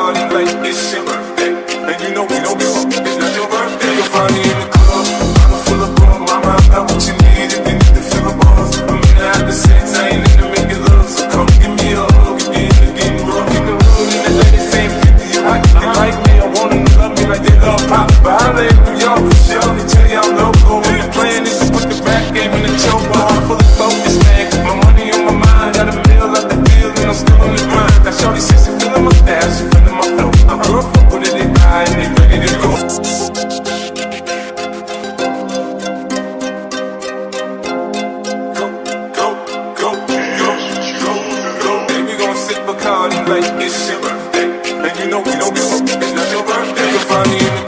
Bacardi like it's your birthday. And you know we don't give up, it's not your birthday. You'll find me in the club, bottle full of rum. Mama, I got what you need if you need to fill a buzz. I'm in the after sex, I ain't in to make it love. So come give me a hug if you're into getting rough. In the hood, and the ladies saying 50, you hot. They like me, I want them to love me like they love pop. But I live in New York for sure, they tell you I'm local. When the plan is to put the rap game in the choke. I'm fully focused, man. My money on my mind, got a meal out the deal, and I'm still on the grind. That shorty says she feeling my style, she feeling my flow. I'm real fuck with it, they buy and they ready to go. Bacardi like it's your birthday. And you know we don't give up, it's not your birthday. You'll find me in the